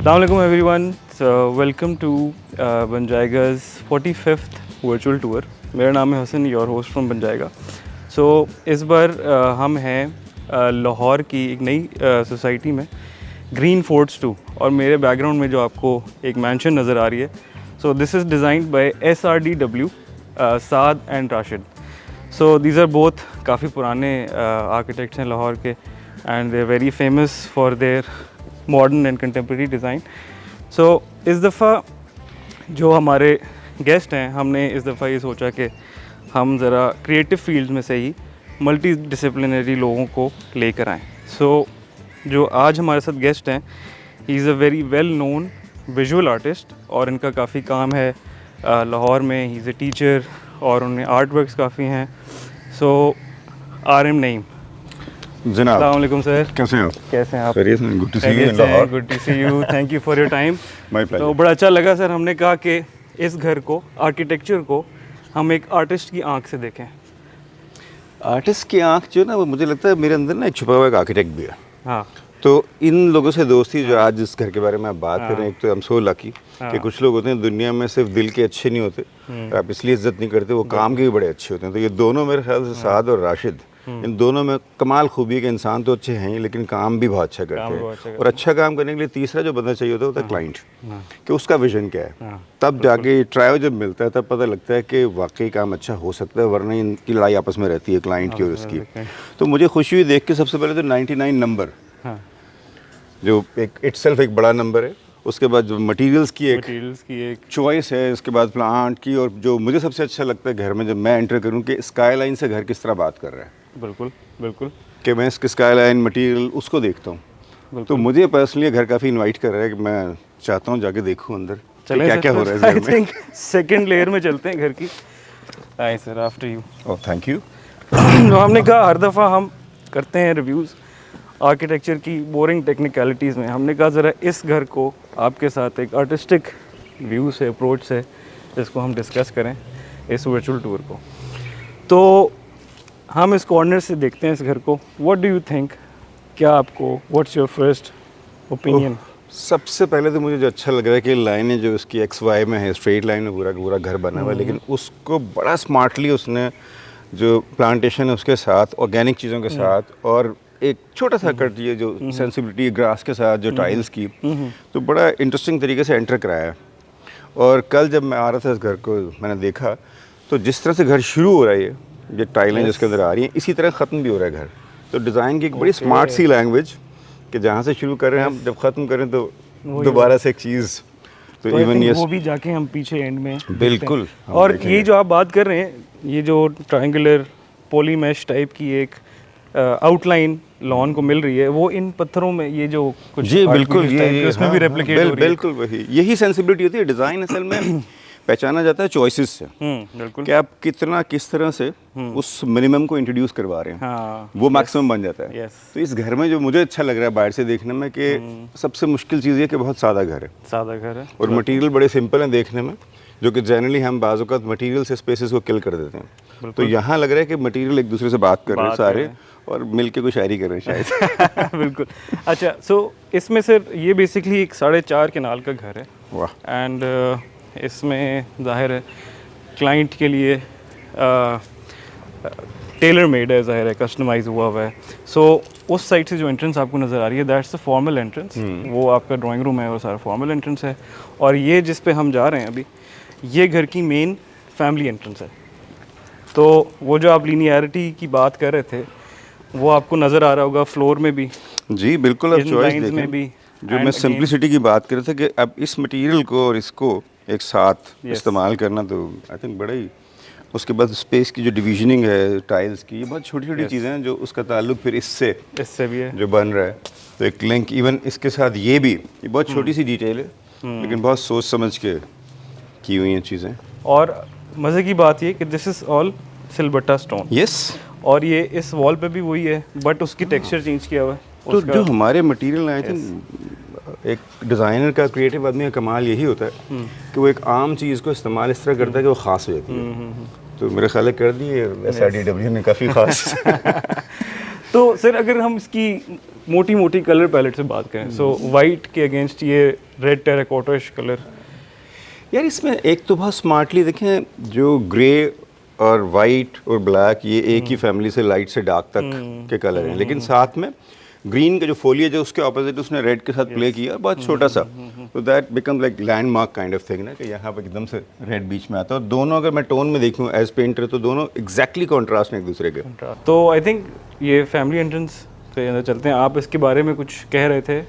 Assalamualaikum everyone. So welcome to Banjaigas 45th virtual tour. मेरा नाम है हसन, योर होस्ट फ्रॉम बनजाएगा. सो इस बार हम हैं लाहौर की एक नई सोसाइटी में, ग्रीन फोर्ट्स 2, और मेरे बैकग्राउंड में जो आपको एक मैंशन नज़र आ रही है, so this is designed by SRDW, Saad and Rashid. So these are both काफ़ी पुराने आर्किटेक्ट्स हैं लाहौर के, and they are very famous for their modern and contemporary design. So इस दफ़ा जो हमारे गेस्ट हैं, हमने इस दफ़ा ये सोचा कि हम ज़रा क्रिएटिव फील्ड में से ही मल्टी डिसिप्लिनरी लोगों को लेकर आएँ. सो जो आज हमारे साथ गेस्ट हैं, he is a very well known visual artist, और इनका काफ़ी काम है लाहौर में. ही इज़ अ टीचर और उन्हें आर्ट वर्क्स काफ़ी हैं. सो RM नईम. जनाब, अस्सलाम वालेकुम सर. कैसे हैं आप? कैसे हैं आप? Good to see you in Lahore. Good to see you. Thank you for your time. My pleasure. तो बड़ा अच्छा लगा सर. हमने कहा कि इस घर को, आर्किटेक्चर को, हम एक आर्टिस्ट की आंख से देखें. आर्टिस्ट की आंख जो ना, वो मुझे लगता है मेरे अंदर ना एक छुपा हुआ एक आर्किटेक्ट भी है. हाँ. तो इन लोगों से दोस्ती जो आज इस घर के बारे में आप बात कर रहे हैं, एक तो हम सो लकी कि कुछ लोग होते हैं दुनिया में सिर्फ दिल के अच्छे नहीं होते, आप इसलिए इज्जत नहीं करते, वो काम के भी बड़े अच्छे होते हैं. तो ये दोनों मेरे ख्याल से साद और राशिद, इन दोनों में कमाल खूबी है कि इंसान तो अच्छे हैं ही, लेकिन काम भी बहुत अच्छा करते हैं. और अच्छा काम करने के लिए तीसरा जो बंदा चाहिए होता है क्लाइंट, कि उसका विजन क्या है. तब जाके ट्रायल जब मिलता है तब पता लगता है कि वाकई काम अच्छा हो सकता है, वरना इनकी लड़ाई आपस में रहती है क्लाइंट की और उसकी. तो मुझे खुशी हुई देख के. सबसे पहले तो 99 नंबर, जो एक इटसेल्फ एक बड़ा नंबर है. उसके बाद जो मटेरियल्स की एक चॉइस है. उसके बाद प्लांट की, और जो मुझे सबसे अच्छा लगता है घर में जब मैं एंटर करूं कि स्काई लाइन से घर किस तरह बात कर रहा है. बिल्कुल बिल्कुल. कि मैं इसके स्काई लाइन मटीरियल उसको देखता हूँ. तो मुझे पर्सनली घर काफ़ी इनवाइट कर रहा है कि मैं चाहता हूँ जाके देखूँ अंदर क्या क्या हो रहा है इस घर में. सेकंड लेयर में चलते हैं घर की. I sir, after you. Oh, thank you. तो हमने कहा हर दफ़ा हम करते हैं रिव्यूज़ आर्किटेक्चर की बोरिंग टेक्निकलिटीज़ में. हमने कहा ज़रा इस घर को आपके साथ एक आर्टिस्टिक व्यू से, अप्रोच से, जिसको हम डिस्कस करें इस वर्चुअल टूर को. तो हम इस कॉर्नर से देखते हैं इस घर को. What do you think? क्या आपको, व्हाट्स योर फर्स्ट ओपिनियन? सबसे पहले तो मुझे जो अच्छा लग रहा है कि लाइनें जो उसकी XY में है, स्ट्रेट लाइन में पूरा पूरा घर बना हुआ है, लेकिन उसको बड़ा स्मार्टली उसने जो प्लांटेशन है उसके साथ, ऑर्गेनिक चीज़ों के साथ, और एक छोटा सा कट, ये जो सेंसिबिलिटी ग्रास के साथ जो टाइल्स की, तो बड़ा इंटरेस्टिंग तरीके से एंटर कराया है. और कल जब मैं आ रहा था इस घर को, मैंने देखा तो जिस तरह से घर शुरू हो रहा है, ये टाइलें जिसके अंदर आ रही हैं, इसी तरह ख़त्म भी हो रहा है घर. तो डिज़ाइन की एक बड़ी स्मार्ट सी लैंग्वेज कि जहाँ से शुरू कर रहे हैं हम, जब ख़त्म करें तो दोबारा से एक चीज़. तो इवन ये वो भी जाके हम पीछे एंड में बिल्कुल. और ये जो आप बात कर रहे हैं, ये जो ट्रायंगुलर पॉली मैश टाइप की एक आउटलाइन लॉन को मिल रही है, वो इन पत्थरों में ये जो कुछ, जी बिल्कुल, ये उसमें भी रेप्लिकेट हो रही है. बिल्कुल वही, यही सेंसिबिलिटी होती है. डिज़ाइन असल में पहचाना जाता है चॉइसेस से, बिल्कुल, कि आप किस तरह से उस मिनिमम को इंट्रोड्यूस करवा रहे हैं. हाँ, वो मैक्सिमम बन जाता है. तो इस घर में जो मुझे अच्छा लग रहा है बाहर से देखने में, कि सबसे मुश्किल चीज़ ये कि बहुत सादा घर है. सादा घर है और मटेरियल बड़े सिंपल हैं देखने में, जो कि जनरली हम बाज़ औक़ात मटेरियल से स्पेसेस को किल कर देते हैं. तो यहाँ लग रहा है कि मटेरियल एक दूसरे से बात कर रहे हैं सारे, और मिल के कुछ शायरी कर रहे हैं शायद. बिल्कुल. अच्छा, सो इसमें सर ये बेसिकली एक 4.5 कनाल का घर है. वाह. एंड इसमें ज़ाहिर है क्लाइंट के लिए टेलर मेड है, ज़ाहिर है कस्टमाइज़ हुआ हुआ है. सो उस साइड से जो एंट्रेंस आपको नज़र आ रही है, दैट्स द फॉर्मल एंट्रेंस. वो आपका ड्राइंग रूम है और सारा फॉर्मल एंट्रेंस है. और ये जिस पे हम जा रहे हैं अभी, ये घर की मेन फैमिली एंट्रेंस है. तो वो जो आप लीनियरिटी की बात कर रहे थे, वो आपको नज़र आ रहा होगा फ्लोर में भी. जी बिल्कुल. अब चॉइस में भी जो मैं सिंप्लिसिटी की बात कर रहे थे, कि अब इस मटेरियल को और इसको एक साथ इस्तेमाल करना, तो आई थिंक बड़ा ही. उसके बाद स्पेस की जो डिविजनिंग है टाइल्स की, ये बहुत छोटी छोटी चीज़ें हैं जो उसका ताल्लुक फिर इससे भी है जो बन रहा है. तो एक लिंक इवन इसके साथ ये भी, ये बहुत छोटी सी डिटेल है, लेकिन बहुत सोच समझ के की हुई हैं चीज़ें. और मज़े की बात ये कि दिस इज़ ऑल सिलबट्टा स्टोन. यस. और ये इस वॉल पे भी वही है, बट उसकी टेक्सचर चेंज किया हुआ है. तो जो हमारे मटेरियल आई थिंक एक डिज़ाइनर का, क्रिएटिव आदमी का कमाल यही होता है कि वो एक आम चीज़ को इस्तेमाल इस तरह करता है कि वो ख़ास हो जाती है. तो मेरे ख्याल कर दिए SRDW ने काफ़ी ख़ास. तो सर अगर हम इसकी मोटी मोटी कलर पैलेट से बात करें, सो वाइट के अगेंस्ट ये रेड टेराकोटाइश कलर। यार इसमें एक तो बहुत स्मार्टली देखें, जो ग्रे और वाइट और ब्लैक ये एक ही फैमिली से लाइट से डार्क तक के कलर हैं, लेकिन साथ में ग्रीन का जो फोलिएज है उसके ऑपोजिट उसने रेड के साथ प्ले किया, बहुत छोटा सा, तो that become like landmark kind of thing ना, कि यहाँ पर एकदम से रेड बीच में आता है। और दोनों अगर मैं टोन में देखूँ एज पेंटर तो दोनों एग्जैक्टली कॉन्ट्रास्ट हैं एक दूसरे के। तो आई थिंक ये फैमिली एंट्रेंस पे अंदर चलते हैं। आप इसके बारे में कुछ कह रहे थे,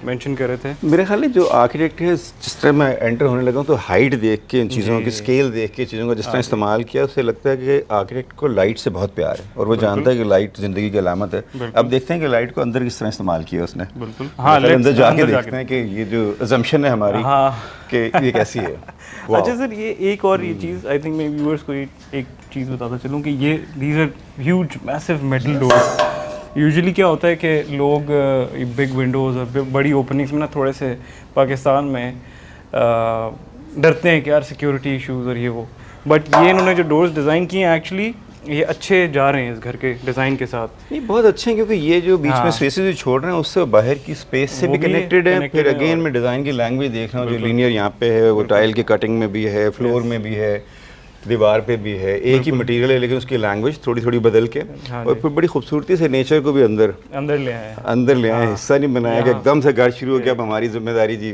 मेंशन कर रहे थे। मेरे ख्याल में जो आर्किटेक्ट है, जिस तरह मैं एंटर होने लगा हूँ तो हाइट देख के, इन चीज़ों की स्केल देख के, चीज़ों का जिस तरह इस्तेमाल किया, उससे लगता है कि आर्किटेक्ट को लाइट से बहुत प्यार है और वो जानता है कि लाइट ज़िंदगी की अलामत है। अब देखते हैं कि लाइट को अंदर किस तरह इस्तेमाल किया उसने। बिल्कुल, हाँ, अंदर जाके देखते हैं कि ये जो अजम्पशन है हमारी कि ये कैसी है। अच्छा सर, ये एक और ये चीज़ आई थिंक मैं व्यूअर्स को एक चीज़ बताता चलूँ कि ये these are huge massive metal doors. Usually क्या होता है कि लोग बिग विंडोज़ और बड़ी ओपनिंग्स में ना थोड़े से पाकिस्तान में डरते हैं कि यार सिक्योरिटी इश्यूज़ और ये वो, बट ये इन्होंने जो डोर्स डिज़ाइन किए हैं एक्चुअली ये अच्छे जा रहे हैं इस घर के डिज़ाइन के साथ। नहीं, बहुत अच्छे हैं, क्योंकि ये जो बीच में स्पेसेस जो छोड़ रहे हैं उससे बाहर की स्पेस से भी कनेक्टेड है। फिर अगेन मैं डिज़ाइन की लैंग्वेज देख रहा हूँ, जो लीनियर यहाँ पे है वो टाइल की कटिंग में भी है, फ्लोर में भी है, दीवार पे भी है, एक ही मटेरियल है लेकिन उसकी लैंग्वेज थोड़ी थोड़ी बदल के, और फिर बड़ी खूबसूरती से नेचर को भी अंदर ले आए हिस्सा नहीं बनाया कि एकदम से घर शुरू हो गया। अब हमारी जिम्मेदारी जी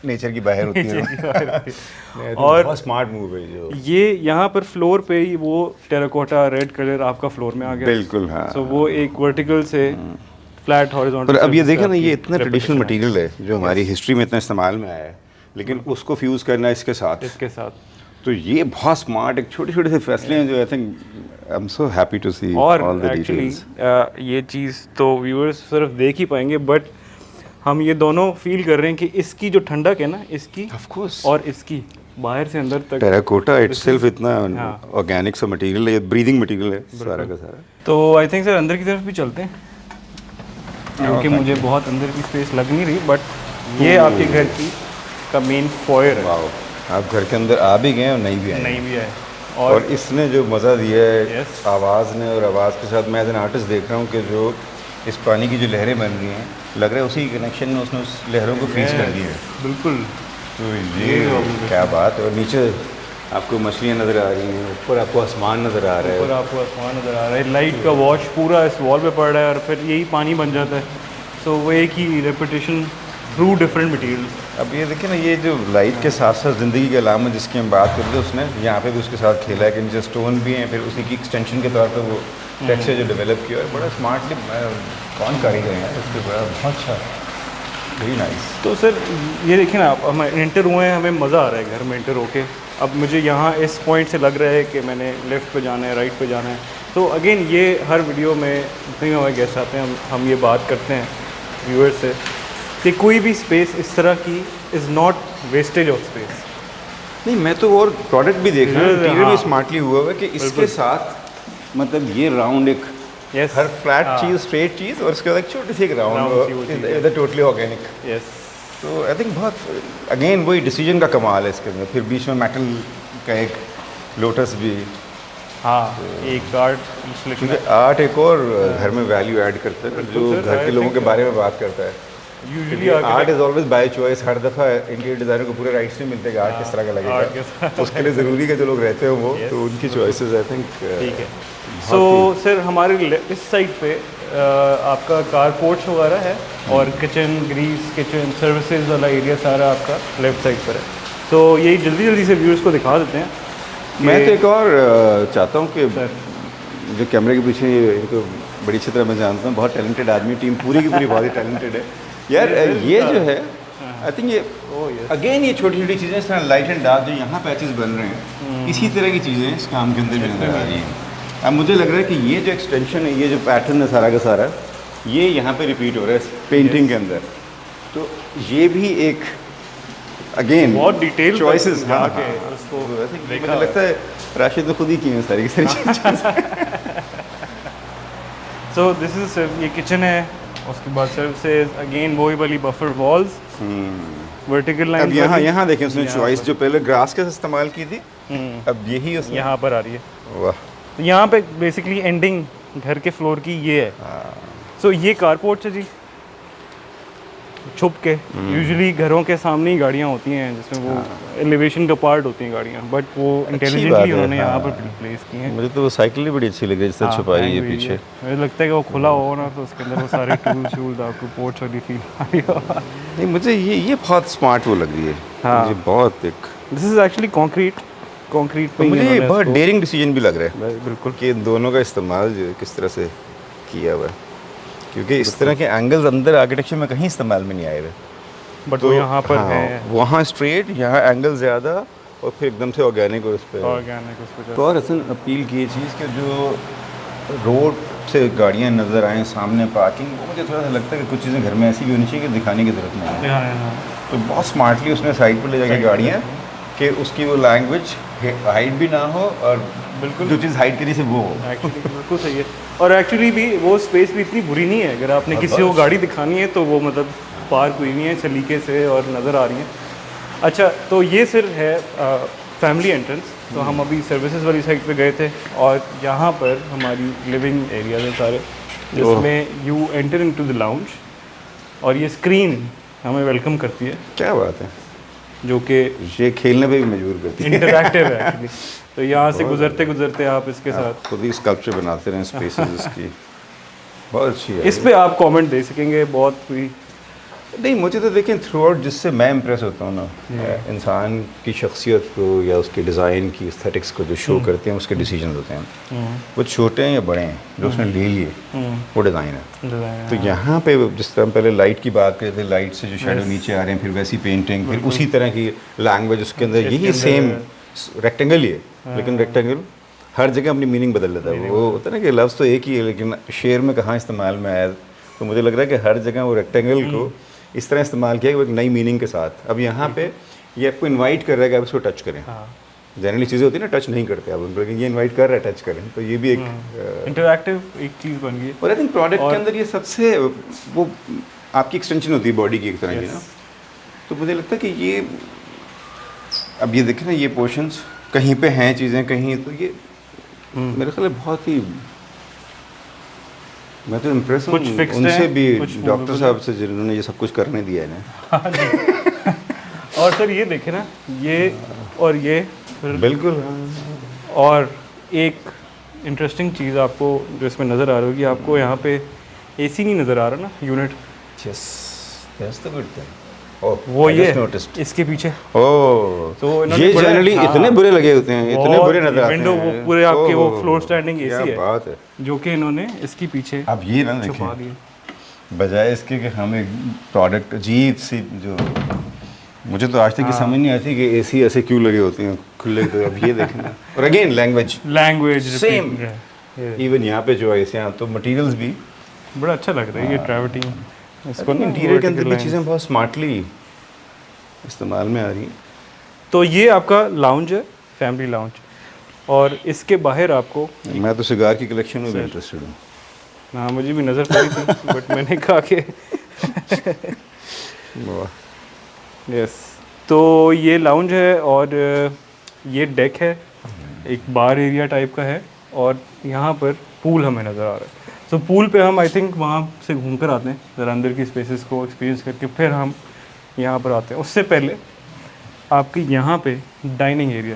नेचर की बाहर होती है। और बहुत स्मार्ट मूव है जो ये यहाँ पर फ्लोर पे ही वो टेराकोटा रेड कलर आपका फ्लोर में आ गया। बिल्कुल हाँ। सो वो एक वर्टिकल से फ्लैट हॉरिजॉन्टल। पर अब ये देखा ना, ये इतना ट्रेडिशनल मटेरियल है जो हमारी हिस्ट्री में इतना इस्तेमाल में आया है, लेकिन उसको फ्यूज़ करना इसके साथ, तो ये बहुत स्मार्ट एक छोटे छोटे से फैसले हैं जो I think I am so happy to see all the details. ये चीज़ तो व्यूअर्स सिर्फ देख ही पाएंगे, बट हम ये दोनों फील कर रहे हैं कि इसकी जो ठंडक है ना, इसकी ऑफ कोर्स, और इसकी बाहर से अंदर तक टेराकोटा इटसेल्फ इतना ऑर्गेनिक सा मटेरियल है, ये ब्रीदिंग मटेरियल है सारा का सारा। तो आई थिंक सर अंदर की तरफ भी चलते हैं, क्योंकि मुझे बहुत अंदर की स्पेस लग नहीं रही, बट ये आपके घर की का मेन फॉयर है। आप घर के अंदर आ भी गए और नहीं भी आए। और इसने जो मज़ा दिया है आवाज़ ने, और आवाज़ के साथ मैं एज एन आर्टिस्ट देख रहा हूँ कि जो इस पानी की जो लहरें बन रही हैं, लग रहा है उसी कनेक्शन में उसने उस लहरों को फ्रीज कर दिया है। बिल्कुल, तो ये क्या बात है। और नीचे आपको मछलियाँ नज़र आ रही हैं, ऊपर आपको आसमान नज़र आ रहा है, लाइट का वॉश पूरा इस वॉल पे पड़ रहा है और फिर यही पानी बन जाता है। सो वो एक ही रेपिटेशन थ्रू डिफरेंट मटेरियल्स। अब ये देखिए ना, ये जो लाइट के साथ साथ ज़िंदगी के अलावा जिसकी हम बात करते हैं, उसने यहाँ पे भी उसके साथ खेला है कि नीचे स्टोन भी हैं, फिर उसी की एक्सटेंशन के तौर पे वो टेक्सचर जो डेवलप किया है, बड़ा स्मार्टली कौन कारीगर है इसके, बड़ा बहुत अच्छा, वेरी नाइस। तो सर ये देखिए ना, हम एंटर हुए हैं, हमें मज़ा आ रहा है घर में एंटर होके। अब मुझे यहाँ इस पॉइंट से लग रहा है कि मैंने लेफ़्ट पे जाना है, राइट पे जाना है। तो अगेन ये हर वीडियो में जितने हमारे गेस्ट आते हैं हम ये बात करते हैं व्यूअर्स से कि कोई भी स्पेस इस तरह की is not wastage of space. नहीं, मैं तो और प्रोडक्ट भी देख रहा हूँ, मटीरियल भी स्मार्टली हुआ है कि इसके साथ मतलब ये राउंड एक हर फ्लैट चीज़, स्ट्रेट चीज़, और इसके बाद एक छोटी सी एक राउंड टोटली ऑर्गेनिक। तो आई थिंक बहुत अगेन वही डिसीजन का कमाल है इसके अंदर। फिर बीच में मेटल का एक लोटस भी, एक आर्ट एक और घर में वैल्यू ऐड करता है जो घर के लोगों के बारे में बात करता है। Usually art is always by choice. हर दफ़ा इंटीरियर डिज़ाइनर को पूरे राइट्स नहीं मिलते कि आर्ट किस तरह का लगेगा, उसके लिए ज़रूरी है जो लोग रहते हैं वो, तो उनकी चॉइसेस आई थिंक ठीक है। सो सर हमारे इस साइड पे आपका कार पोर्ट्स वगैरह है और किचन, ग्रीस किचन सर्विसेज वाला एरिया सारा आपका लेफ्ट साइड पर है। तो यही जल्दी से व्यूअर्स को दिखा देते हैं। मैं तो एक और चाहता हूँ कि जो कैमरे के पीछे इनको बड़ी अच्छी तरह मैं जानता हूँ, बहुत टैलेंटेड आदमी, टीम पूरी की पूरी बहुत ही टैलेंटेड है यार। ये जो है आई थिंक ये अगेन ये छोटी छोटी चीज़ें इस तरह लाइट एंड डार्क जो यहाँ पैचेस बन रहे हैं, इसी तरह की चीज़ें इस काम के अंदर भी नजर आ रही हैं। अब मुझे लग रहा है कि ये जो एक्सटेंशन है, ये जो पैटर्न है सारा का सारा, ये यहाँ पे रिपीट हो रहा है पेंटिंग के अंदर। तो ये भी एक अगेन बहुत डिटेल चॉइसेस मुझे लगता है राशिद ने खुद ही की हैं सारी की सारी चीज़ें। सो दिस इज ये किचन है, उसके बाद सर्विसेज अगेन वही वाली बफर वॉल्स, वर्टिकल लाइन। अब यहाँ देखें उसने चॉइस जो पहले ग्रास के इस्तेमाल की थी, अब यही उसने यहाँ पर आ रही है। वाह, तो यहाँ पे बेसिकली एंडिंग घर के फ्लोर की ये है। सो ये कारपोर्ट है जी, छुप के, यूजुअली घरों के सामने ही गाड़ियाँ होती हैं जिसमें वो एलिवेशन का पार्ट होती हैं गाड़ियाँ, बट वो इंटेलिजेंटली उन्होंने यहाँ पर प्लेस की हैं। मुझे तो वो साइकिल ही बड़ी अच्छी लगी जिससे छुपाई है पीछे। मुझे लगता है कि वो खुला हो ना तो उसके अंदर वो सारे टूल्स शूल्स आपको पोर्च वाली फील आ रही हो। नहीं, मुझे ये बहुत स्मार्ट वो लग रही है। हाँ, मुझे बहुत एक दिस इज़ एक्चुअली कंक्रीट पे मुझे ये बहुत डेयरिंग डिसीजन भी लग रहा है बिल्कुल कि इन दोनों का इस्तेमाल जो है किस तरह से किया हुआ है, क्योंकि इस तरह के एंगल्स अंदर आर्किटेक्चर में कहीं इस्तेमाल में नहीं आए हुए, बट तो यहाँ पर है, वहाँ स्ट्रेट, यहाँ एंगल ज़्यादा और फिर एकदम से ऑर्गेनिक और उस पर तो और हसन अपील की ये चीज़ कि जो रोड से गाड़ियाँ नज़र आएँ सामने पार्किंग, वो मुझे थोड़ा सा लगता है कि कुछ चीज़ें घर में ऐसी भी होनी चाहिए कि दिखाने की ज़रूरत नहीं है। तो बहुत स्मार्टली उसने साइड पर ले जाके गाड़ियाँ कि उसकी वो लैंग्वेज हाइड भी ना हो और बिल्कुल जो चीज़ हाइड करी से वो हो। एक्चुअली बिल्कुल सही है, और एक्चुअली भी वो स्पेस भी इतनी बुरी नहीं है, अगर आपने किसी को गाड़ी दिखानी है तो वो मतलब पार्क हुई हुई है सलीके से और नज़र आ रही है। अच्छा, तो ये सिर्फ है फैमिली एंट्रेंस। तो हम अभी सर्विसेज वाली साइड पे गए थे और यहाँ पर हमारी लिविंग एरियाज है सारे, जिसमें you enter into the lounge और ये स्क्रीन हमें वेलकम करती है। क्या बात है, जो कि ये खेलने पे भी मजबूर करती है, इंटरैक्टिव है एक्चुअली। तो यहाँ से गुजरते गुजरते आप इसके साथ खुद ही स्कल्पचर बनाते रहें स्पेसेस इसकी, बहुत अच्छी है। इस पे आप कमेंट दे सकेंगे बहुत कोई। नहीं, मुझे तो देखें थ्रू आउट जिससे मैं इम्प्रेस होता हूँ ना, इंसान की शख्सियत को या उसके डिज़ाइन की एस्थेटिक्स को जो शो करते हैं उसके डिसीजन होते हैं, वो छोटे हैं या बड़े हैं, जो उसने ले लिए वो डिज़ाइन है। तो यहाँ पे जिस तरह पहले लाइट की बात करते थे, लाइट से जो शेडो नीचे आ रहे हैं, फिर वैसी पेंटिंग, फिर उसी तरह की लैंग्वेज उसके अंदर, यही सेम रेक्टेंगल ही है, लेकिन रेक्टेंगल हर जगह अपनी मीनिंग बदल लेता है। वो होता है ना कि लफ्ज़ तो एक ही है लेकिन शेर में कहाँ इस्तेमाल में आया, तो मुझे लग रहा है कि हर जगह वो रेक्टेंगल को इस तरह इस्तेमाल किया कि वो एक नई मीनिंग के साथ। अब यहाँ पे ये आपको इनवाइट कर रहा है कि आप इसको टच करें। जनरली चीज़ें होती है ना, टच नहीं करते आप उनको, लेकिन ये इनवाइट कर रहा है टच करें, तो ये भी एक इंटरैक्टिव एक चीज़ बन गई। और आई थिंक प्रोडक्ट के अंदर ये सबसे वो आपकी एक्सटेंशन होती है बॉडी की एक तरह की ना, तो मुझे लगता है कि ये अब ये देखें ना, ये पोर्शंस कहीं पे हैं चीज़ें कहीं, तो ये मेरे ख्याल बहुत ही, मैं तो इम्प्रेस हूँ उनसे भी, डॉक्टर साहब से जिन्होंने ये सब कुछ करने दिया है ना। और सर ये देखें ना, ये और ये बिल्कुल। और एक इंटरेस्टिंग चीज़ आपको जो इसमें नज़र आ रही होगी, आपको यहाँ पे एसी नहीं नज़र आ रहा ना unit. Yes, that's the good thing. वो ये इसके पीछे तो ये जनरली इतने बुरे लगे होते हैं, इतने बुरे नजर आते हैं। विंडो वो पूरे आपके वो फ्लोर स्टैंडिंग एसी है, बात है, जो कि इन्होंने इसके पीछे अब ये ना देखें, बजाय इसके कि हम एक प्रोडक्ट अजीब सी, जो मुझे तो आज तक ये समझ नहीं आती कि एसी ऐसे क्यों लगे होते हैं खुले, तो अब ये देखें ना, और अगेन लैंग्वेज सेम, इवन यहाँ पे जो एसी तो मटेरियल्स भी बड़ा अच्छा लग रहा है। ये ट्रैवर्टिंग इसको इंटीरियर के अंदर भी चीज़ें बहुत स्मार्टली इस्तेमाल में आ रही हैं। तो ये आपका लाउंज है, फैमिली लाउंज, और इसके बाहर आपको, मैं तो सिगार की कलेक्शन में भी इंटरेस्टेड हूँ। हाँ, मुझे भी नज़र पड़ी थी बट मैंने कहा कि यस। तो ये लाउंज है और ये डेक है, एक बार एरिया टाइप का है, और यहाँ पर पूल हमें नज़र आ रहा है। तो पूल पे हम आई थिंक वहाँ से घूम कर आते हैं, ज़रा अंदर की स्पेसेस को एक्सपीरियंस करके फिर हम यहाँ पर आते हैं। उससे पहले आपके यहाँ पे डाइनिंग एरिया,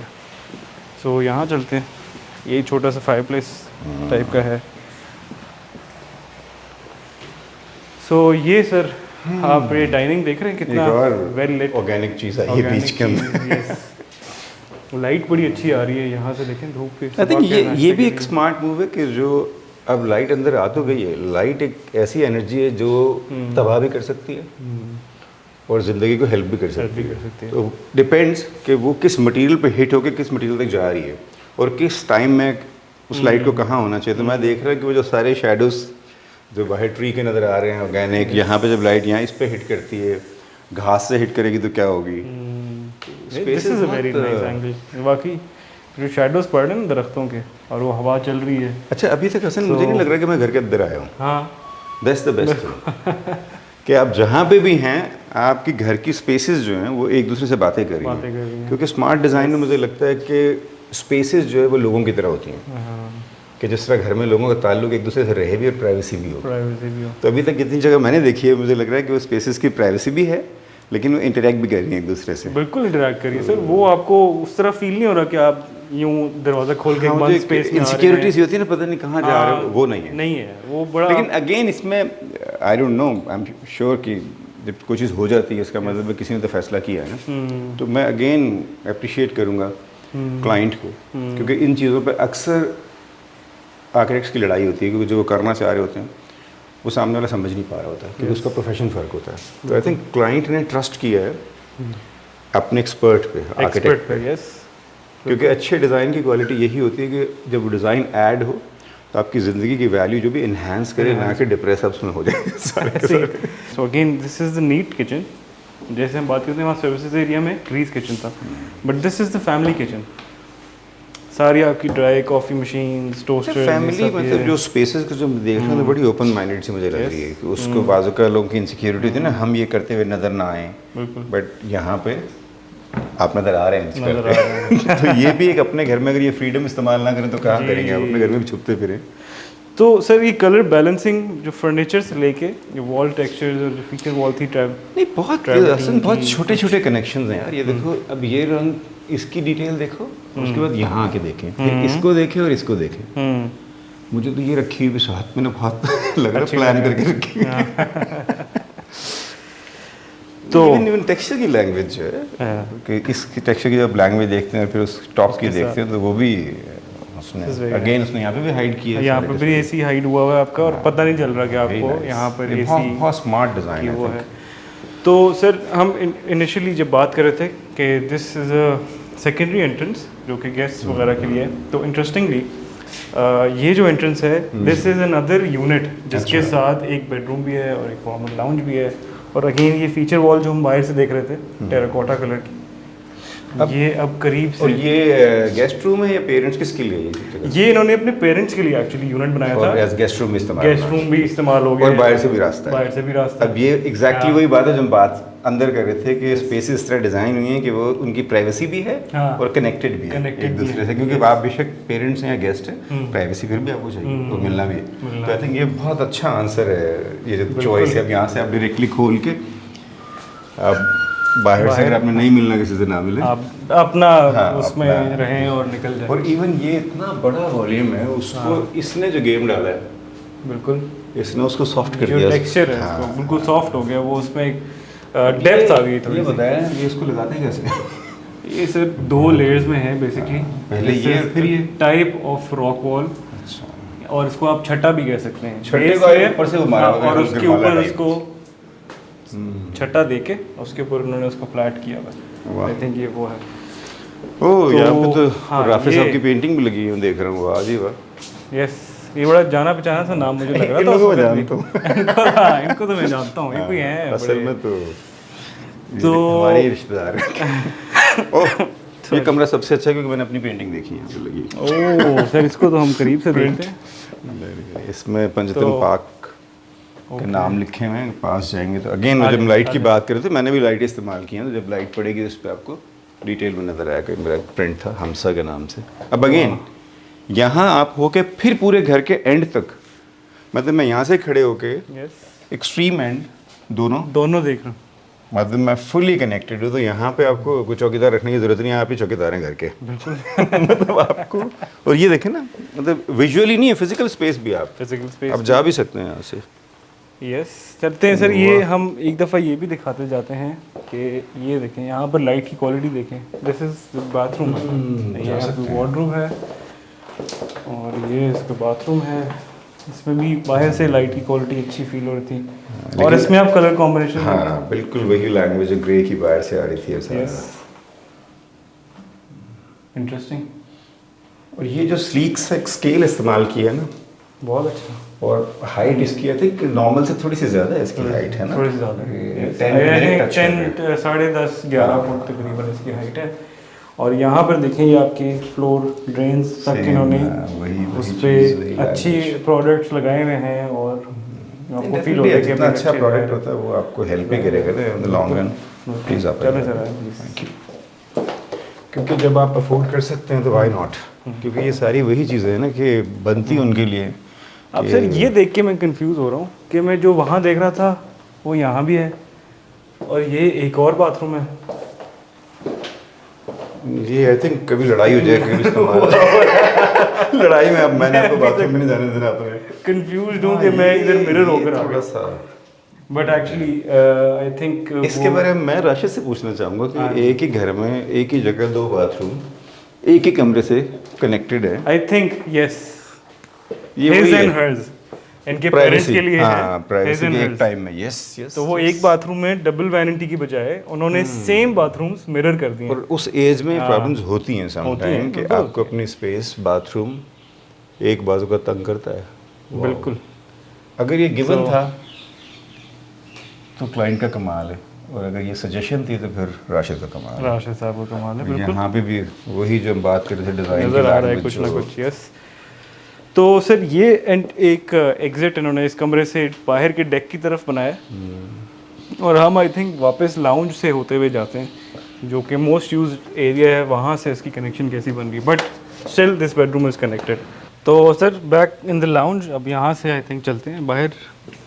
सो यहाँ चलते हैं। ये छोटा सा फायरप्लेस टाइप का है। सो ये सर आप ये डाइनिंग देख रहे हैं, कितना वेल लिट ऑर्गेनिक चीज़ है ये बीच के अंदर। लाइट बड़ी अच्छी आ रही है यहाँ से, देखें धूप पे। आई थिंक ये भी एक स्मार्ट मूव है कि जो अब लाइट अंदर आ तो गई है, लाइट एक ऐसी एनर्जी है जो तबाह भी कर सकती है और ज़िंदगी को हेल्प भी कर सकती है। तो डिपेंड्स कि वो किस मटेरियल पे हिट होकर किस मटेरियल तक जा रही है और किस टाइम में उस लाइट को कहाँ होना चाहिए। तो मैं देख रहा हूँ कि वो जो सारे शेडोज़ जो बाहर ट्री के नज़र आ रहे हैं ऑर्गेनिक, यहाँ पे जब लाइट यहाँ इस पे हिट करती है, घास से हिट करेगी तो क्या होगी। This is a very nice angle. वाकई जो शेडोज पड़ रहे हैं दरख्तों के और वो हवा चल रही है। अच्छा, अभी तक हसन मुझे नहीं लग रहा कि मैं घर के अंदर आया हूँ। हाँ, दैट्स द बेस्ट कि आप जहाँ पे भी हैं, आपकी घर की स्पेसेस जो हैं वो एक दूसरे से बातें कर रही हैं, क्योंकि स्मार्ट डिज़ाइन में मुझे लगता है कि स्पेसेस जो है वो लोगों की तरह होती हैं। कि जिस तरह घर में लोगों का ताल्लुक एक दूसरे से रहे भी और प्राइवेसी भी हो। तो अभी तक कितनी जगह मैंने देखी है, मुझे लग रहा है कि वो स्पेसेस की प्राइवेसी भी है लेकिन वो इंटरेक्ट भी कर रही है एक दूसरे से। बिल्कुल इंटरेक्ट करिए सर, वो आपको उस तरह फील नहीं हो रहा कि आप यूं दरवाजा खोल के बंद स्पेस में इनसिक्योरिटी सी होती है ना, पता नहीं कहाँ जा रहे हो, वो नहीं है। नहीं है वो बड़ा। लेकिन अगेन इसमें I don't know, I am sure कि जब कोई चीज़ हो जाती है इसका मतलब है किसी ने तो फैसला किया है ना। तो मैं अगेन अप्रिशिएट करूँगा क्लाइंट को, क्योंकि इन चीज़ों पे अक्सर आर्किटेक्ट्स की लड़ाई होती है, क्योंकि जो वो करना चाह रहे होते हैं वो सामने वाला समझ नहीं पा रहा होता है, क्योंकि उसका प्रोफेशन फ़र्क होता है। तो आई थिंक क्लाइंट ने ट्रस्ट किया है अपने एक्सपर्ट पे, आर्किटेक्ट पे। यस, क्योंकि अच्छे डिज़ाइन की क्वालिटी यही होती है कि जब वो डिज़ाइन ऐड हो तो आपकी ज़िंदगी की वैल्यू जो भी इन्हांस करे, ना कि डिप्रेस अप्स में हो जाए सारे। So again this is the neat kitchen. जैसे हम बात करते हैं वहाँ सर्विसेज एरिया में ग्रीस किचन था, but this is the family kitchen. सारी आपकी dry coffee machine, toaster, family मतलब जो स्पेसेस को जो देख रहे हैं बड़ी ओपन माइंडेड से मुझे लग रही है कि उसको बाजू का लोगों की इनसिक्योरिटी थी ना, हम ये करते हुए नज़र ना आए, बट यहाँ पे आप नज़र आ रहे हैं। तो ये भी एक अपने घर में अगर ये फ्रीडम इस्तेमाल ना करें तो कहाँ करेंगे, आप अपने घर में भी छुपते फिरें। तो सर ये कलर बैलेंसिंग जो फर्नीचर से लेके जो वॉल टेक्सचर्स और जो फीचर वॉल थी नहीं बहुत छोटे छोटे कनेक्शंस हैं यार। ये देखो, अब ये रंग, इसकी डिटेल देखो, उसके बाद यहाँ आके देखें, फिर इसको देखें और इसको देखें। मुझे तो ये रखी हुई साथ में ना बहुत लग रहा है प्लान करके रखी। तो इवन टेक्सचर की लैंग्वेज जो है कि इसकी टेक्सचर की जब लैंग्वेज देखते हैं फिर उस टॉप की देखते हैं तो वो भी उसने अगेन उसने यहाँ पे भी हाइड किया है। यहाँ पे भी एसी हाइड हुआ है आपका और पता नहीं चल रहा कि आपको यहाँ पर एसी बहुत स्मार्ट डिज़ाइन वो है। तो सर हम इनिशियली जब बात कर रहे थे कि this is a secondary entrance जो कि गेस्ट वगैरह के लिए, तो इंटरेस्टिंगली ये जो एंट्रेंस है दिस इज़ अनदर यूनिट जिसके साथ एक बेडरूम भी है और एक फॉर्मल लाउंज भी है। और अगेन ये फीचर वॉल जो हम बाहर से देख रहे थे टेराकोटा कलर की, ये अब करीब से। और ये गेस्ट रूम है या पेरेंट्स किसके लिए? ये इन्होंने अपने पेरेंट्स के लिए एक्चुअली यूनिट बनाया था, और गेस्ट रूम भी इस्तेमाल हो गया और बाहर से भी रास्ता है। अब ये एग्जैक्टली वही बात है जो हम बात अंदर कर रहे थे कि स्पेसेस इस तरह डिज़ाइन हुई हैं कि वो उनकी प्राइवेसी भी है और कनेक्टेड भी है एक दूसरे से, क्योंकि आप बेशक पेरेंट्स हैं या गेस्ट हैं, प्राइवेसी फिर भी आपको चाहिए तो मिलना भी है। तो आई थिंक ये बहुत अच्छा आंसर है, ये जो चॉइस है। अब यहाँ से आप डायरेक्टली खोल के आप बाहर से अगर आपने नहीं मिलना किसी से ना मिले, आप अपना उसमें रहें और निकल जाए। और इवन ये इतना बड़ा वॉल्यूम है, उसको इसने जो गेम डाला है, बिल्कुल इसने उसको सॉफ्ट कर दिया, टेक्सचर है उसको बिल्कुल सॉफ्ट हो गया, वो उसमें एक डेप्थ आ गई थोड़ी। ये बताया ये इसको लगाते हैं कैसे? ये सिर्फ 2 लेयर्स में है बेसिकली। पहले ये फिर ये टाइप ऑफ रॉक वॉल, और इसको आप छट्टा भी कह सकते हैं। छट्टे को ऊपर से मारा और उसके ऊपर उसको छट्टा देके उसके ऊपर उन्होंने उसको फ्लैट किया हुआ। आई थिंक ये वो है। ओह, यहाँ पे तो राफी साहब की पेंटिंग भी लगी है, मैं देख रहा हूँ। आज ही वाह। यस, ये बड़ा जाना पहचाना सा नाम मुझे लग रहा था। इनको तो मैं जानता हूँ, ये कोई है असल में तो हमारे रिश्तेदार हैं। ओह, ये कमरा सबसे अच्छा क्योंकि मैंने अपनी पेंटिंग देखी है जो लगी। ओह सर, इसको तो हम करीब से देखते हैं। इसमें पंजतन पार्क के नाम लिखे हुए हैं, पास जाएंगे तो अगेन जब लाइट की बात करें तो मैंने भी लाइट इस्तेमाल की है, तो जब लाइट पड़ेगी उस पर आपको डिटेल में नज़र आएगा। मेरा प्रिंट था हमसा के नाम से। अब अगेन यहाँ आप होके फिर पूरे घर के एंड तक, मतलब मैं यहाँ से खड़े होके एक्सट्रीम एंड दोनों देख रहा हूँ, मतलब मैं फुली कनेक्टेड हूँ। तो यहाँ पे आपको कुछ चौकीदार रखने की जरूरत नहीं है, आप ही चौकीदार हैं घर के। मतलब आपको, और ये देखें ना, मतलब विजुअली नहीं है, फिजिकल स्पेस भी आप जा भी सकते हैं यहाँ से। यस, चलते हैं सर। ये हम एक दफ़ा ये भी दिखाते जाते हैं कि ये देखें यहाँ पर लाइट की क्वालिटी देखें। दिस इज़ बाथरूम है, यहाँ पे वार्डरूम है और ये इसका बाथरूम है। इसमें भी बाहर से लाइट की क्वालिटी अच्छी फील हो रही थी, और इसमें आप कलर कॉम्बिनेशन, हाँ बिल्कुल वही लैंग्वेज ग्रे की बाहर से आ रही थी। इंटरेस्टिंग। और ये जो स्लीक सा स्केल इस्तेमाल किया है ना, बहुत अच्छा। और हाइट इसकी आई थिंक नॉर्मल से थोड़ी सी ज़्यादा है इसकी हाइट, है ना? थोड़ी सी ज़्यादा है, 10 10.5 11 फुट तकरीबन इसकी हाइट है। और यहाँ पर देखें ये आपके फ्लोर ड्रेन्स तक इन्होंने उस पर अच्छी प्रोडक्ट्स लगाए हुए हैं, और आपको फील होता है कि अच्छा प्रोडक्ट होता है वो आपको हेल्प ही करेगा in the long run. Please आप चलें सर, क्योंकि जब आप अफोर्ड कर सकते हैं तो व्हाई नॉट, क्योंकि ये सारी वही चीज़ें हैं ना कि बनती उनके लिए। अब सर ये देख के मैं कंफ्यूज हो रहा हूँ कि मैं जो वहाँ देख रहा था वो यहाँ भी है और ये एक और बाथरूम है। ये आई थिंक कभी लड़ाई हो जाए कभी लड़ाई में अब मैंने आपको बाथरूम में नहीं जाने देना अपने। कंफ्यूज हूँ कि मैं इधर मिरर होकर आ थोड़ा गया। सा बट एक्चुअली आई थिंक इसके बारे में मैं राशिद से पूछना चाहूँगा कि एक ही घर में एक ही जगह 2 बाथरूम एक ही कमरे से कनेक्टेड है। आई थिंक यस, ये हिज वही एंड है हर्स, इनके पेरेंट्स के लिए हाँ, है प्राइवेसी his and के एक hers। टाइम में। Yes yes. तो वो एक बाथरूम में डबल वैनिटी की बजाय उन्होंने सेम बाथरूम्स मिरर कर दिए। और उस एज में प्रॉब्लम्स होती हैं सम टाइम कि बिल्कुल आपको अपनी स्पेस बाथरूम एक बाजू का तंग करता है। बिल्कुल। अगर ये गिवन था तो क्लाइंट का कमाल है, और अगर ये सजेशन थी तो फिर राशिद का कमाल है। राशिद साहब का कमाल है बिल्कुल। यहाँ पे भी वही जो हम बात कर रहे थे डिज़ाइन नज़र आ रहा है कुछ ना कुछ। यस। तो सर ये एक एग्जिट इन्होंने इस कमरे से बाहर के डेक की तरफ बनाया और हम आई थिंक वापस लाउंज से होते हुए जाते हैं जो कि मोस्ट यूज एरिया है, वहाँ से इसकी कनेक्शन कैसी बन रही है, but still this bedroom is connected. तो sir back in the lounge, अब यहाँ से आई थिंक चलते हैं बाहर,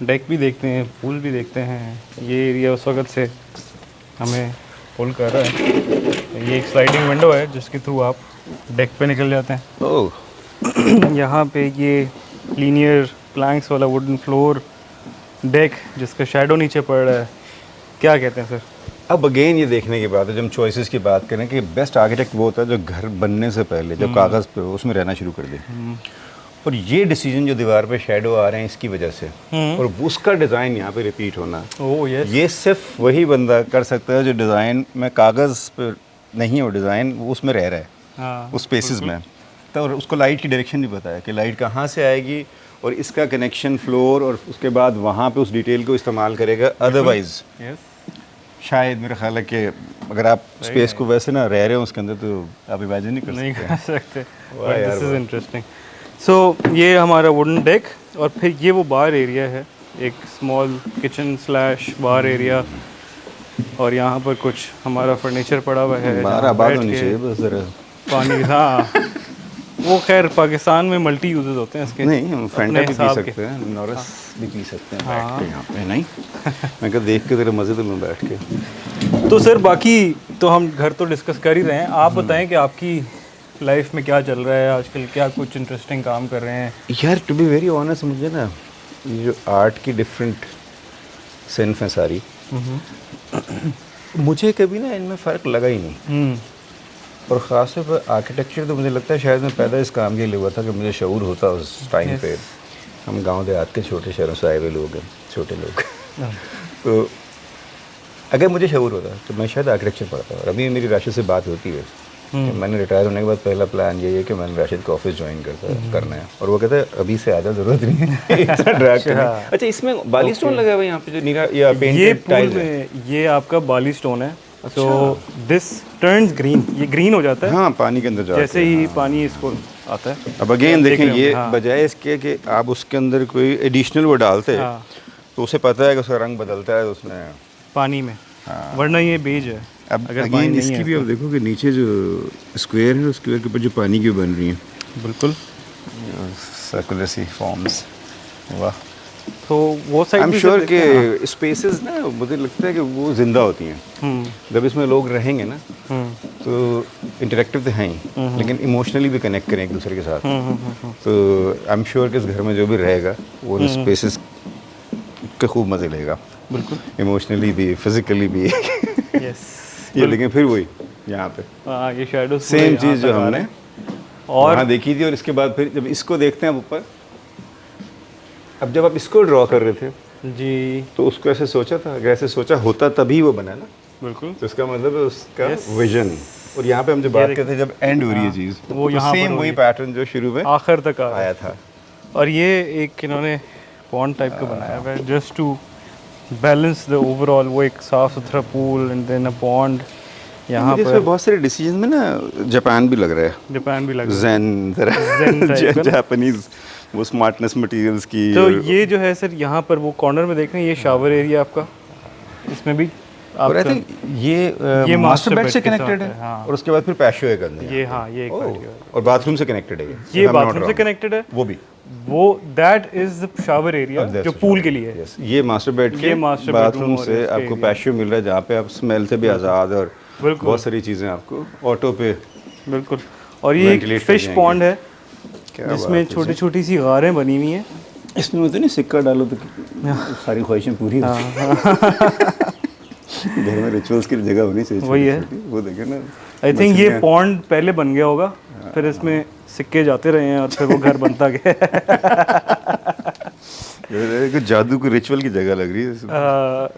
डेक भी देखते हैं, पूल भी देखते हैं। ये एरिया उस वक्त से हमें पुल कर रहा है। ये एक स्लाइडिंग विंडो है जिसके थ्रू आप डेक पे निकल जाते हैं। ओह यहाँ पे ये लीनियर प्लैंक्स वाला वुडन फ्लोर डेक जिसका शैडो नीचे पड़ रहा है, क्या कहते हैं सर? अब अगेन ये देखने की बात है, जब हम चॉइसेस की बात करें कि बेस्ट आर्किटेक्ट वो होता है जो घर बनने से पहले जब कागज़ पे हो उसमें रहना शुरू कर दे। और ये डिसीजन जो दीवार पे शैडो आ रहे हैं इसकी वजह से, और उसका डिज़ाइन यहाँ पे रिपीट होना, ओह यस, ये सिर्फ वही बंदा कर सकता है जो डिज़ाइन में कागज़ पे नहीं हो, डिज़ाइन वो उसमें रह रहा है। हाँ, उस स्पेसिस में। तो और उसको लाइट की डायरेक्शन भी पता है कि लाइट कहाँ से आएगी और इसका कनेक्शन फ्लोर, और उसके बाद वहाँ पे उस डिटेल को इस्तेमाल करेगा। अदरवाइज शायद मेरा ख्याल है कि अगर आप स्पेस को वैसे ना रह रहे हो उसके अंदर तो आप इमेजिन नहीं कर सकते। This is interesting. सो ये हमारा वुडन डेक और फिर ये वो बार एरिया है, एक स्मॉल किचन स्लैश बार एरिया, और यहाँ पर कुछ हमारा फर्नीचर पड़ा हुआ है। बार आबाद होनी चाहिए बस ज़रा। पानी, हाँ वो खैर पाकिस्तान में मल्टी यूजेस होते हैं इसके। नहीं, हम फैंटा भी पी सकते हैं, नॉरस भी पी सकते हैं बैठ के यहाँ पे। नहीं मैं कहा देख के तेरे मज़े तो लूँ बैठ के। तो सर बाकी तो हम घर तो डिस्कस कर ही रहे हैं, आप बताएं कि आपकी लाइफ में क्या चल रहा है आजकल, क्या कुछ इंटरेस्टिंग काम कर रहे हैं? यार टू बी वेरी ऑनेस्ट, मुझे ना ये जो आर्ट की डिफरेंट सिन्फ हैं सारी, मुझे कभी ना इनमें फ़र्क लगा ही नहीं। और ख़ास तौर पर आर्किटेक्चर तो मुझे लगता है शायद मैं पैदा इस काम के लिए हुआ था कि मुझे शऊर होता उस टाइम पे। हम गांव देहात के छोटे शहरों से आए हुए लोग हैं, छोटे लोग। तो अगर मुझे शऊर होता तो मैं शायद आर्किटेक्चर पढ़ता। और अभी मेरी राशिद से बात होती है कि मैंने रिटायर होने के बाद पहला प्लान यही है कि मैंने राशिद को ऑफिस ज्वाइन करना है। और वो कहता है अभी से आधा ज़रूरत नहीं है इतना ड्रैग करने। अच्छा, इसमें बाली स्टोन लगा हुआ है यहाँ पे जो नीला या पेंटेड टाइल्स है, ये आपका बाली स्टोन है। तो दिस टर्न्स ग्रीन, ये ग्रीन हो जाता है हाँ पानी के अंदर जाके, जैसे ही पानी इसको आता है। अब अगेन देखें ये बजाय इसके कि आप उसके अंदर कोई एडिशनल वो डालते हैं तो उसे पता है कि उसका रंग बदलता है उसमें पानी में, वरना ये बेज है। अब अगेन इसकी भी आप देखो कि नीचे जो स्क्वायर है, स्क्वायर के ऊपर जो पानी की बन रही है, बिल्कुल सर्कुलर सी फॉर्म्स। वाह। तो वो साइड आई एम श्योर कि स्पेसेस ना मुझे लगता है कि वो जिंदा होती हैं जब इसमें लोग रहेंगे ना, तो इंटरेक्टिव तो हैं ही लेकिन इमोशनली भी कनेक्ट करें एक दूसरे के साथ। तो आई एम श्योर कि इस घर में जो भी रहेगा वो उन स्पेसेस के खूब मज़े लेगा, बिल्कुल इमोशनली भी फिजिकली भी। ये लेकिन फिर वही यहाँ पे ये शैडो सेम चीज़ जो हमने और वहाँ देखी थी। और इसके बाद फिर जब इसको देखते हैं ऊपर, अब जब आप इसको ड्रॉ कर रहे थे जी तो उसको ऐसे सोचा था, अगर ऐसे सोचा होता तभी वो बना ना, बिल्कुल। तो इसका मतलब है उसका विजन। और यहाँ पे हम जो बात करते थे जब एंड हो रही है चीज़, वो यहाँ सेम वही पैटर्न जो शुरू में आखिर तक आया था। और ये एक इन्होंने पॉन्ड टाइप का बनाया हुआ है just to balance the overall, वो एक साफ सुथरा pool and then a pond. यहाँ पर बहुत सारे डिसीजन में ना जापान भी लग रहा है, जापान भी लग रहा है, जापानीज वो स्मार्टनेस मटेरियल्स की। तो ये जो है सर यहाँ पर वो कॉर्नर में देख रहे हैं, ये शावर एरिया आपका, इसमें भी और आई थिंक ये मास्टर बेड से के साथ कनेक्टेड है, हाँ। और उसके बाद फिर पैशियो है अंदर। ये हाँ, ये एक patio है। और बाथरूम से कनेक्टेड है ये बाथरूम से कनेक्टेड है, वो भी। वो दैट इज शावर एरिया जो पूल के लिए है। ये मास्टर बेड के बाथरूम से आपको पैशियो मिल रहा है, जहाँ पे आप स्मेल से भी आज़ाद, और बहुत सारी चीज़ें आपको ऑटो पे। बिल्कुल। और ये एक फिश पॉन्ड है जिसमें छोटी छोटी सी गारें बनी हुई हैं। इसमें होते नहीं, सिक्का डालो तो सारी ख्वाहिशें पूरी हो। घर में रिचुअल्स की जगह होनी चाहिए, वही है। वो देखे ना, आई थिंक ये पॉन्ड पहले बन गया होगा, फिर इसमें सिक्के जाते रहे हैं और फिर वो घर बनता गया। कुछ जादू की रिचुअल की जगह लग रही है,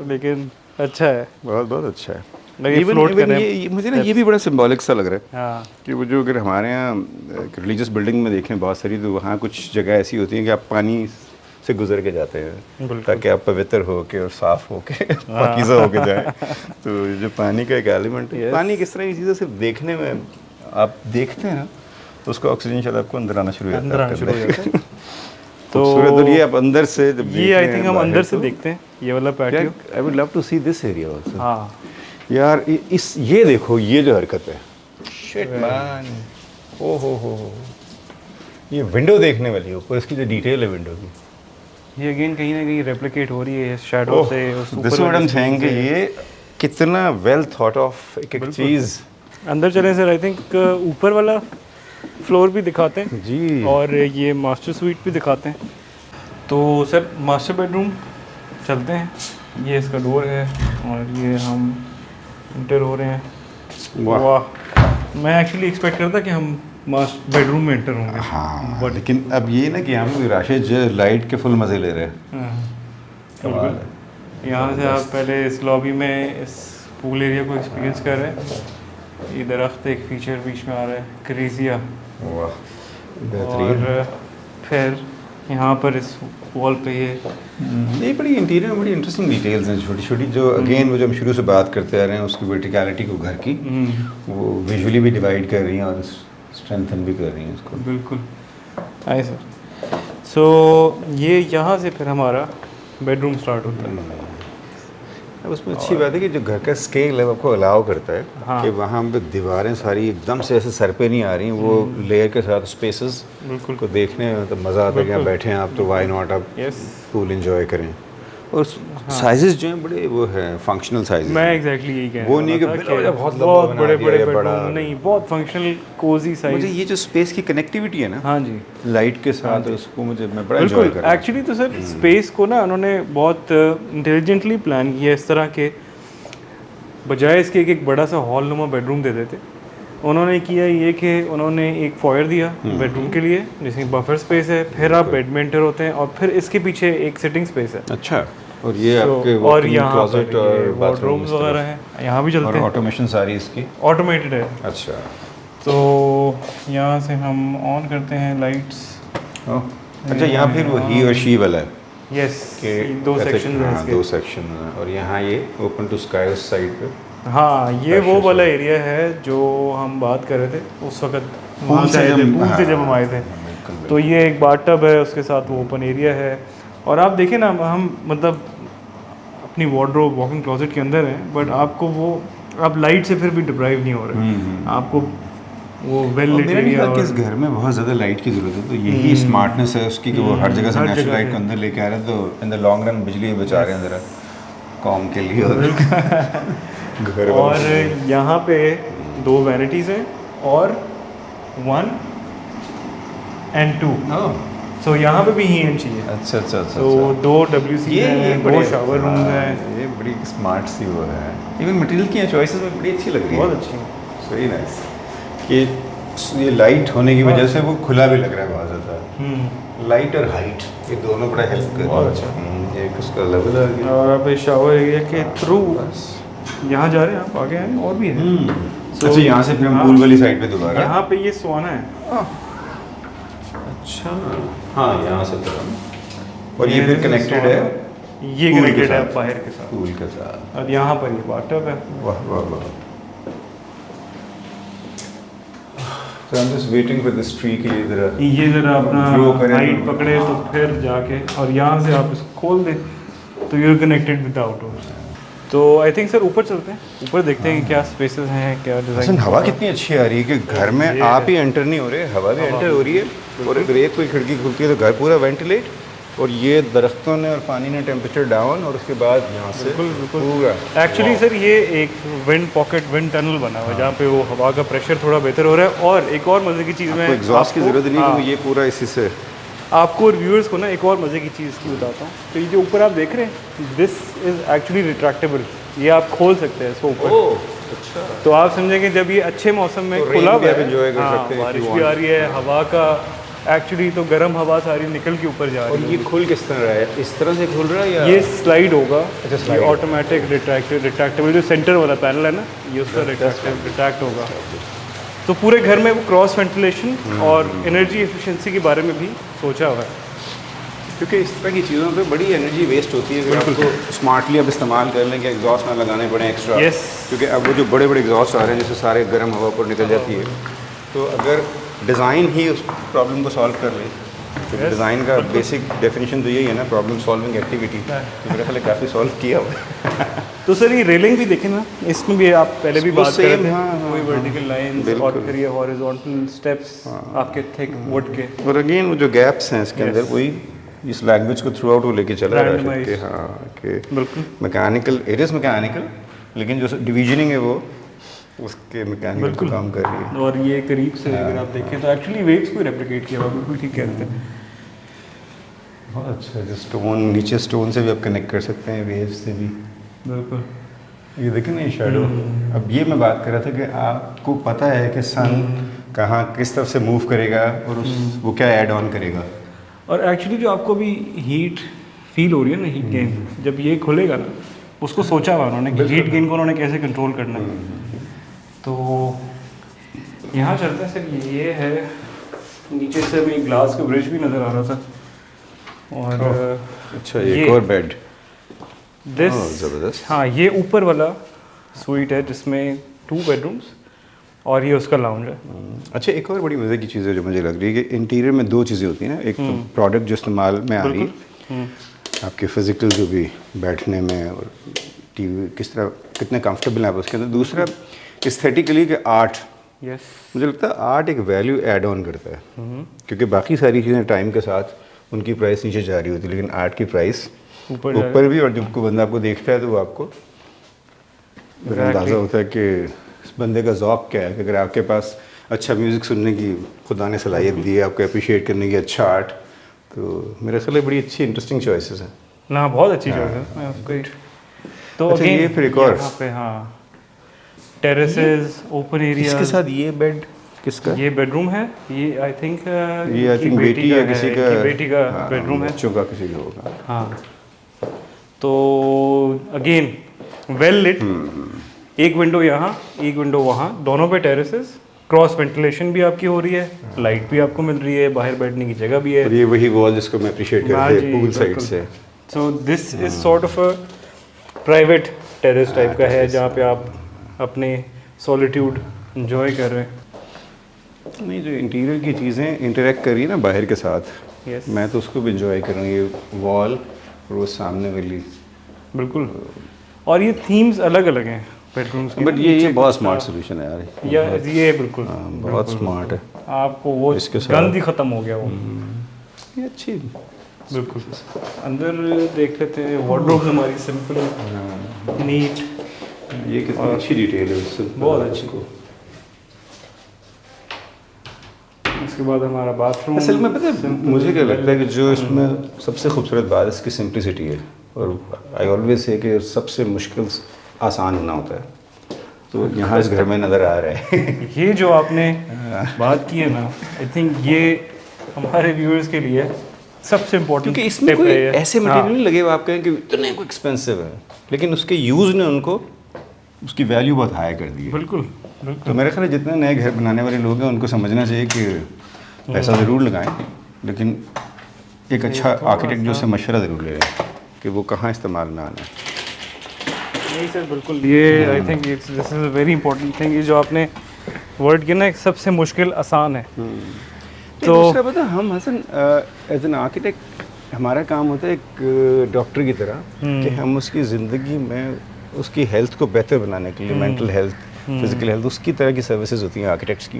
लेकिन अच्छा है, बहुत बहुत अच्छा है। इवन ये मुझे ना ये भी बड़ा सिंबॉलिक सा लग रहा है। हाँ। कि वो जो अगर हमारे यहाँ रिलीजियस बिल्डिंग में देखें बहुत सारी, तो वहाँ कुछ जगह ऐसी होती हैं कि आप पानी से गुजर के जाते हैं ताकि आप पवित्र हो के और साफ हो के पाकीज़ा हो के जाए। तो जो पानी का एक एलिमेंट है, पानी किस तरह की चीज़ें सिर्फ देखने में आप देखते हैं ना, तो उसका ऑक्सीजन शायद आपको अंदर आना शुरू हो जाता है। तो ये आप अंदर से जब ये आई थिंक हम अंदर से देखते हैं ये वाला patio. I would love to see this area also. हाँ यार ये देखो, ये जो हरकत है, शिट मैन, ओ हो, ये विंडो देखने वाली है ऊपर, इसकी जो डिटेल है विंडो की, ये अगेन कहीं ना कहीं रेप्लिकेट हो रही है शैडो से। This what I am saying कि ये कितना वेल थॉट ऑफ एक चीज़। अंदर चलें सर, आई थिंक ऊपर वाला फ्लोर भी दिखाते हैं जी, और ये मास्टर स्वीट भी दिखाते हैं। तो सर मास्टर बेडरूम चलते हैं, ये इसका डोर है और ये हम इंटर हो रहे हैं। वाह, मैं एक्चुअली एक्सपेक्ट करता कि हम मास्टर बेडरूम में इंटर होंगे। हाँ, बट लेकिन अब ये ना कि हम राशिद लाइट के फुल मज़े ले रहे हैं। बिल्कुल, यहाँ से आप पहले इस लॉबी में इस पूल एरिया को एक्सपीरियंस कर रहे हैं। ये दरख्त एक फीचर बीच में आ रहा है, क्रेजिया। और फिर यहाँ पर इस वॉल पे ये बड़ी इंटीरियर में बड़ी इंटरेस्टिंग डिटेल्स हैं, छोटी छोटी, जो अगेन वो जो हम शुरू से बात करते आ रहे हैं उसकी वर्टिकलिटी को घर की, वो विजुअली भी डिवाइड कर रही हैं और स्ट्रेंथन भी कर रही हैं उसको। बिल्कुल आए सर। सो ये यहाँ से फिर हमारा बेडरूम स्टार्ट होता है। अब उसमें अच्छी बात है कि जो घर का स्केल है वो आपको अलाउ करता है हाँ। कि वहाँ पे दीवारें सारी एकदम से ऐसे सर पे नहीं आ रही, वो लेयर के साथ स्पेसेस बिल्कुल को देखने में तो मज़ा आता है कि आप बैठे हैं आप, तो वाई नॉट आप यस पूल एंजॉय करें। और साइजेस जो हैं बड़े वो है फंक्शनल साइजेस। मैं एग्जैक्टली यही कह रहा वो नहीं कि बहुत बड़े बड़े बेडरूम नहीं, बहुत फंक्शनल कोजी साइज। मुझे ये जो स्पेस की कनेक्टिविटी है ना, हाँ जी, लाइट के साथ, उसको मैं बड़ा एंजॉय कर बिल्कुल। एक्चुअली तो सर स्पेस को ना उन्होंने बहुत इंटेलिजेंटली प्लान किया इस तरह के, बजाय इसके एक बड़ा सा हॉल नुमा बेडरूम दे देते, उन्होंने किया ये कि उन्होंने एक फॉयर दिया बेडरूम के लिए जिसमें बफर स्पेस है, फिर आप बेड में एंटर होते हैं और फिर इसके पीछे एक सिटिंग स्पेस है। अच्छा, और ये आपके और यहाँ क्लोजेट और वार्डरोब्स वगैरह हैं, यहाँ भी चलते हैं। और ऑटोमेशन सारी इसकी ऑटोमेटेड है। अच्छा, तो यहाँ से हम ऑन करते हैं लाइट्स। अच्छा, यहाँ फिर वो ही और शी वाला है। यस, दो सेक्शन हैं इसके। 2 सेक्शन है, और यहाँ ये ओपन टू स्काई उस साइड पे। हाँ, ये वो वाला एरिया है जो हम बात कर रहे थे उस वक्त पूल से जब हम आए थे। तो ये एक बाथटब है, उसके साथ वो ओपन एरिया है। और आप देखें ना, हम मतलब अपनी वार्डरोब वॉकिंग क्लोजेट के अंदर हैं, बट आपको वो आप लाइट से फिर भी डिप्राइव नहीं हो रहे। आपको वो वेल लिट एरिया, और इस घर में बहुत ज़्यादा लाइट की ज़रूरत है, तो यही स्मार्टनेस है उसकी कि वो हर जगह से नेचुरल लाइट को अंदर लेके आ रहे हैं, तो इन द लॉन्ग रन बिजली बचा रहे हैं ज़रा कॉम के लिए। और यहाँ पे 2 वैनिटीज़ हैं और 1 and 2। सो यहाँ पे भी ही एंड चाहिए। अच्छा। तो 2 WC हैं, 2 शावर रूम हैं। ये बड़ी स्मार्ट सी वो है। इवन मटेरियल की चॉइसेस में बड़ी अच्छी लग रही है, बहुत अच्छी। Very nice. ये लाइट होने की वजह से वो खुला भी लग रहा है बहुत ज़्यादा। लाइट और हाइट ये दोनों बड़ा हेल्प कर रहे हैं। बहुत अच्छा। एक उसका लेवल आ गया। और आप इस शावर एरिया के थ्रू यहाँ जा रहे हैं, आप आगे आए और भी है। अच्छा, यहाँ से फिर हम पूल वाली साइड पे दोबारा। यहाँ पे ये सोना है। अच्छा, हाँ, यहाँ से तो और ये फिर कनेक्टेड है, ये कनेक्टेड है बाहर के साथ, पूल के साथ। और यहाँ पर ये बाथटब है। वाह वाह वाह। So I'm just waiting for this tree कि ये ज़रा अपना हाइट पकड़े तो फिर जाके, और यहाँ से आप इसको खोल दें तो you're connected with the outdoors। तो आई थिंक सर ऊपर चलते हैं, ऊपर देखते हैं क्या स्पेसेस हैं, क्या डिज़ाइन। हवा कितनी अच्छी आ रही है कि घर में आप ही एंटर नहीं हो रहे, हवा भी एंटर हो रही है। और अगर एक कोई खिड़की खुलती है तो घर पूरा वेंटिलेट, और ये दरख्तों ने और पानी ने टेम्परेचर डाउन, और उसके बाद यहाँ से पूरा एक्चुअली सर ये एक विंड पॉकेट, विंड टनल बना हुआ है जहाँ पे वो हवा का प्रेशर थोड़ा बेहतर हो रहा है। और एक और मज़े की चीज़ में एग्जॉस्ट की ज़रूरत नहीं है, ये पूरा इसी से आपको और व्यूअर्स को ना एक और मज़े की चीज़ की बताता हूँ। तो ये जो ऊपर आप देख रहे हैं, दिस इज़ एक्चुअली रिट्रैक्टेबल, ये आप खोल सकते हैं इसको ऊपर। अच्छा, तो आप समझेंगे जब ये अच्छे मौसम में तो खुला हुआ है, एंजॉय कर सकते हैं, बारिश भी आ रही है, हवा का एक्चुअली तो गर्म हवा सारी निकल के ऊपर जा रही है। और ये खुल किस तरह है, इस तरह से खुल रहा है या ये स्लाइड होगा। अच्छा, ये ऑटोमेटिक रिट्रैक्टेबल जो सेंटर वाला पैनल है ना, ये उसका रिट्रैक्ट होगा। तो पूरे घर में वो क्रॉस वेंटिलेशन और एनर्जी एफिशिएंसी के बारे में भी सोचा हुआ है। क्योंकि इस तरह की चीज़ों पे बड़ी एनर्जी वेस्ट होती है, अगर आपको स्मार्टली अब इस्तेमाल कर लें कि एग्जॉस्ट ना लगाने पड़े एक्स्ट्रा। क्योंकि अब वो जो बड़े बड़े एग्जॉस्ट आ रहे हैं जिससे सारे गर्म हवा पर निकल जाती है, तो अगर डिज़ाइन ही उस प्रॉब्लम को सॉल्व कर ले, तो डिज़ाइन का बेसिक डेफिनेशन तो यही है ना, प्रॉब्लम सॉल्विंग एक्टिविटी। तो मेरे ख्याल काफ़ी सॉल्व किया हुआ है। तो सर ये रेलिंग भी देखें ना, इसमें भी आप पहले भी बात कर रहे थे, कोई वर्टिकल लाइंस और फिर ये हॉरिजॉन्टल स्टेप्स आपके थिक वुड के। और अगेन वो जो गैप्स हैं इसके अंदर, कोई इस लैंग्वेज को थ्रू आउट वो लेके चला रहा है कि हाँ कि बिल्कुल मैकेनिकल, इट इज़ मैकेनिकल, लेकिन जो डिवीजनिंग है वो उसके मैकेनिकल को काम कर रही है। और ये करीब से अगर आप देखें तो एक्चुअली वेव्स को रेप्लिकेट किया हुआ, बिल्कुल ठीक कहते हैं। बहुत अच्छा, जो स्टोन नीचे स्टोन से भी आप कनेक्ट कर सकते हैं, वेव्स से भी। बिल्कुल, ये देखें ना ये शैडो। अब ये मैं बात कर रहा था कि आपको पता है कि सन कहाँ किस तरफ से मूव करेगा और वो क्या ऐड ऑन करेगा। और एक्चुअली जो आपको भी हीट फील हो रही है ना, हीट गेन, जब ये खुलेगा ना, उसको सोचा हुआ उन्होंने कि हीट गेन को उन्होंने कैसे कंट्रोल करना है। तो यहाँ चलते हैं सर, ये है नीचे से हमें ग्लास का ब्रिज भी नज़र आ रहा था। और अच्छा, एक और बेड ज़बरदस्त। हाँ, ये ऊपर वाला स्वीट है जिसमें 2 बेडरूम्स और ये उसका लाउंज है। अच्छा, एक और बड़ी मज़े की चीज़ है जो मुझे लग रही है कि इंटीरियर में 2 चीज़ें होती हैं ना, एक तो प्रोडक्ट जो इस्तेमाल में आ रही है, आपके फिज़िकल जो भी बैठने में और टीवी किस तरह कितने कंफर्टेबल हैं आप उसके अंदर। दूसरा एस्थेटिकली कि आर्ट, मुझे लगता है आर्ट एक वैल्यू ऐड ऑन करता है, क्योंकि बाकी सारी चीज़ें टाइम के साथ उनकी प्राइस नीचे जा रही होती है, लेकिन आर्ट की प्राइस ऊपर भी। और जब कोई बंदा आपको देखता है तो वो आपको अंदाज़ा होता है कि इस बंदे का ज़ौक़ क्या है। कि अगर आपके पास अच्छा म्यूज़िक सुनने की खुदा ने सलाहियत दी है, आपको अप्रिशिएट करने की अच्छा आर्ट, तो मेरे ख्याल बड़ी अच्छी इंटरेस्टिंग चॉइसेस हैं ना, बहुत अच्छी चॉइस है। तो अच्छा, ये फिर एक और यहाँ पे टेरेसेस, ओपन एरिया। इसके साथ ये बेड किसका? ये बेडरूम है, ये आई थिंक बेटी या किसी का, बेटी का बेडरूम है, बच्चों का किसी का होगा। हाँ, तो अगेन वेल लिट, एक विंडो यहाँ, एक विंडो वहाँ, दोनों पे टेरेसेस, क्रॉस वेंटिलेशन भी आपकी हो रही है, लाइट भी आपको मिल रही है, बाहर बैठने की जगह भी है। और ये वही वॉल जिसको मैं अप्रिशिएट करता हूँ पूल साइड से। So this is sort of a private terrace type का है जहाँ पे आप अपने सॉलिट्यूड एंजॉय कर रहे हैं। नहीं, जो इंटीरियर की चीज़ें इंटरेक्ट कर रही है ना बाहर के साथ, मैं तो उसको भी इंजॉय कर रहा हूँ, ये वॉल और वो सामने वाली। बिल्कुल, और ये थीम्स अलग अलग हैं बेडरूम्स की, बट ये बहुत स्मार्ट सोल्यूशन है यार, ये बिल्कुल बहुत स्मार्ट है। आपको वो गंद ही ख़त्म हो गया वो, ये अच्छी बिल्कुल। अंदर देख लेते हैं, वार्डरोब हमारी सिंपल नीट, ये कितनी अच्छी डिटेल है, बहुत अच्छी को। उसके बाद हमारा बाथरूम। असल में पता है मुझे क्या लगता है कि जो इसमें सबसे खूबसूरत बात इसकी सिंप्लिसिटी है, और आई ऑलवेज से कि सबसे मुश्किल आसान होना होता है, तो यहाँ इस घर में नज़र आ रहा है। ये जो आपने बात की है ना, आई थिंक ये हमारे व्यूअर्स के लिए सबसे इम्पोर्टेंट, क्योंकि इसमें कोई ऐसे मटेरियल नहीं लगे हुए आप कहें कि इतने को एक्सपेंसिव है, लेकिन उसके यूज़ ने उनको उसकी वैल्यू बहुत हाई कर दी है। बिल्कुल। तो मेरे ख्याल जितने नए घर बनाने वाले लोग हैं उनको समझना चाहिए कि पैसा ज़रूर लगाएं, लेकिन एक अच्छा आर्किटेक्ट जो से मशवरा ज़रूर ले लें कि वो कहाँ इस्तेमाल ना आना। नहीं सर, बिल्कुल, ये I think this is a very important thing. ये जो आपने वर्ड किया ना, सबसे मुश्किल आसान है। तो दूसरा पता, हम हसन एज एन आर्किटेक्ट हमारा काम होता है एक डॉक्टर की तरह कि हम उसकी ज़िंदगी में उसकी हेल्थ को बेहतर बनाने के लिए, मेंटल हेल्थ, फिजिकल हेल्थ, उसकी तरह की सर्विसेज होती हैं आर्किटेक्ट्स की।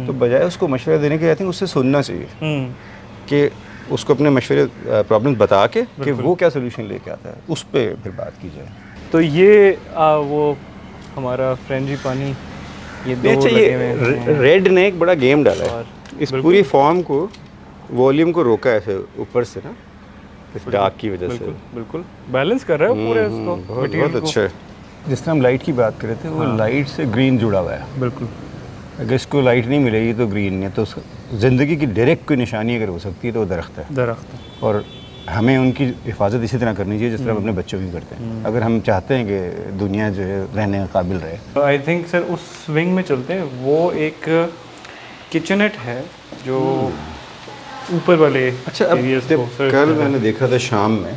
तो बजाय उसको मशवरा देने के, आई थिंक उससे सुनना चाहिए कि उसको अपने मशवरे प्रॉब्लम्स बता के कि वो क्या सोल्यूशन लेके आता है, उस पर फिर बात की जाए। तो ये वो हमारा फ्रेंजी पानी, ये दो अच्छा, लगे हुए हैं। ये रेड ने एक बड़ा गेम डाला है, और इस पूरी फॉर्म को, वॉल्यूम को रोका है ऐसे ऊपर से ना, इस डार्क की वजह से। बिल्कुल बैलेंस कर रहा है वो पूरे इसको, बहुत अच्छा है। जिस तरह हम लाइट की बात कर रहे थे, वो लाइट से ग्रीन जुड़ा हुआ है। बिल्कुल, अगर इसको लाइट नहीं मिलेगी तो ग्रीन नहीं है, तो ज़िंदगी की डायरेक्ट कोई निशानी अगर हो सकती है तो वो दरख्त है। दरख्त। और हमें उनकी हिफाजत इसी तरह करनी चाहिए जिस तरह हम अपने बच्चों की करते हैं, अगर हम चाहते हैं कि दुनिया जो है रहने के काबिल रहे। आई थिंक सर उस विंग में चलते हैं। वो एक किचनट है जो ऊपर वाले। अच्छा, अब कल मैंने देखा था शाम में,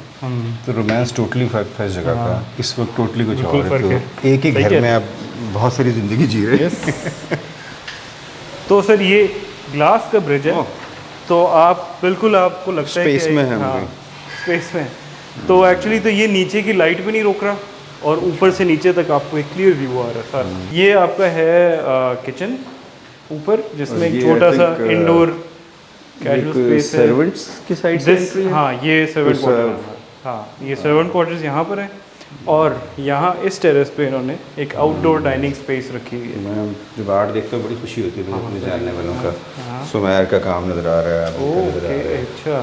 तो रोमांस टोटली फर्क था इस जगह का, इस वक्त टोटली कुछ और है। तो एक ही घर में आप बहुत सारी ज़िंदगी जी रहे हैं। तो सर ये ग्लास का ब्रिज है, तो आप बिल्कुल, आपको लगता है स्पेस में है। हाँ, स्पेस में। तो एक्चुअली तो ये नीचे की लाइट भी नहीं रोक रहा, और ऊपर से नीचे तक आपको एक क्लियर व्यू आ रहा है सर। ये आपका है किचन ऊपर, जिसमें एक छोटा सा इंडोर कैजुअल स्पेस है। सर्वेंट्स की साइड से एंट्री है। हाँ, ये सर्वेंट क्वार्टर्स। हाँ, ये सर्वेंट क्वार्टर्स यहाँ पर है, और यहाँ इस टेरेस पे इन्होंने एक आउटडोर डाइनिंग स्पेस रखी हुई है। मैं जब आर्ट देखता हूँ बड़ी खुशी होती है मुझे, जानने वालों का। सुमेर का काम नज़र आ रहा है। ओके, अच्छा।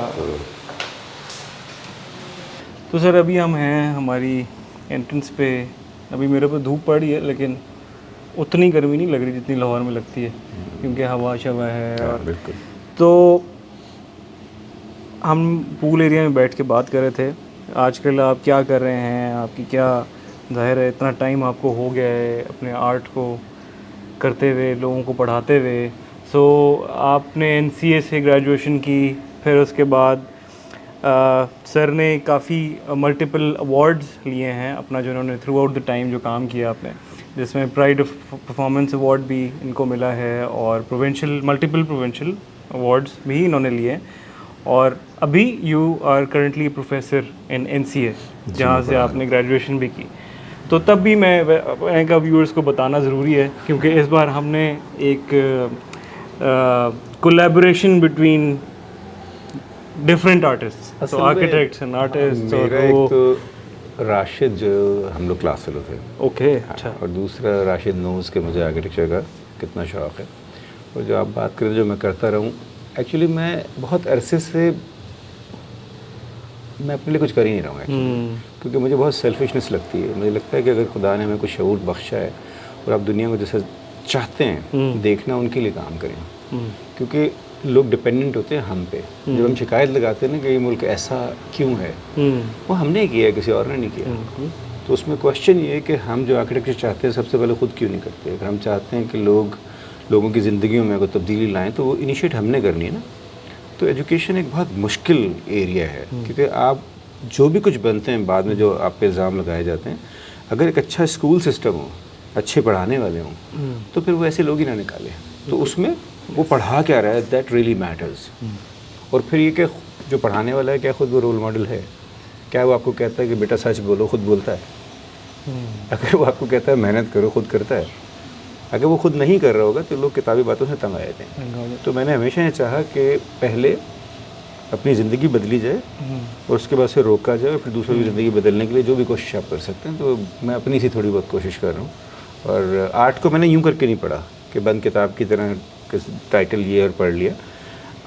तो सर अभी हम हैं हमारी एंट्रेंस पे। अभी मेरे पे धूप पड़ी है, लेकिन उतनी गर्मी नहीं लग रही जितनी लाहौर में लगती है, क्योंकि हवा शवा है। और बिल्कुल। तो हम पूल एरिया में बैठ के बात कर रहे थे, आजकल आप क्या कर रहे हैं, आपकी क्या, ज़ाहिर है इतना टाइम आपको हो गया है अपने आर्ट को करते हुए, लोगों को पढ़ाते हुए। सो आपने NCA से ग्रेजुएशन की, फिर उसके बाद सर ने काफ़ी मल्टीपल अवार्ड्स लिए हैं अपना, जो इन्होंने थ्रू आउट द टाइम जो काम किया आपने, जिसमें प्राइड ऑफ परफॉर्मेंस अवार्ड भी इनको मिला है, और मल्टीपल प्रोविंशियल अवार्ड्स भी इन्होंने लिए हैं। और अभी you are currently professor in NCA, जहाँ से आपने ग्रेजुएशन भी की। तो तब भी मैं का व्यूअर्स को बताना ज़रूरी है, क्योंकि इस बार हमने एक कोलैबोरेशन बिटवीन डिफरेंट आर्टिस्ट, तो आर्किटेक्ट्स एंड आर्टिस्ट। और एक तो राशिद जो हम लोग क्लास फेलो थे। ओके, अच्छा। और दूसरा राशिद नोज़ के मुझे आर्किटेक्चर का कितना शौक़ है, और जो आप बात करें जो मैं करता रहूँ, एक्चुअली मैं बहुत अरसे से मैं अपने लिए कुछ कर ही नहीं रहा हूँ एक्चुअली, क्योंकि मुझे बहुत सेल्फिशनेस लगती है। मुझे लगता है कि अगर खुदा ने हमें कुछ शऊर बख्शा है और आप दुनिया को जैसे चाहते हैं देखना, उनके लिए काम करें, क्योंकि लोग डिपेंडेंट होते हैं हम पे। जब हम शिकायत लगाते हैं ना कि ये मुल्क ऐसा क्यों है, वो हमने किया है, किसी और ने नहीं किया। तो उसमें क्वेश्चन ये है कि हम जो आर्किटेक्चर चाहते हैं सबसे पहले ख़ुद क्यों नहीं करते। अगर हम चाहते हैं कि लोगों की ज़िंदगियों में कोई तब्दीली लाएं, तो वो इनिशिएट हमने करनी है ना। तो एजुकेशन एक बहुत मुश्किल एरिया है, क्योंकि आप जो भी कुछ बनते हैं बाद में, जो आप पे इल्ज़ाम लगाए जाते हैं, अगर एक अच्छा स्कूल सिस्टम हो, अच्छे पढ़ाने वाले हों, तो फिर वो ऐसे लोग ही ना निकालें। तो उसमें वो पढ़ा क्या रहा है, दैट रियली मैटर्स। और फिर ये कि जो पढ़ाने वाला है, क्या ख़ुद वो रोल मॉडल है? क्या वो आपको कहता है कि बेटा सच बोलो, ख़ुद बोलता है? अगर वो आपको कहता है मेहनत करो, ख़ुद करता है? अगर वो खुद नहीं कर रहा होगा तो लोग किताबी बातों से तंग आए थे। तो मैंने हमेशा ये चाहा कि पहले अपनी ज़िंदगी बदली जाए, और उसके बाद से रोका जाए, और फिर दूसरों की ज़िंदगी बदलने के लिए जो भी कोशिश आप कर सकते हैं। तो मैं अपनी सी थोड़ी बहुत कोशिश कर रहा हूँ। और आर्ट को मैंने यूँ करके नहीं पढ़ा कि बंद किताब की तरह टाइटल ये और पढ़ लिया।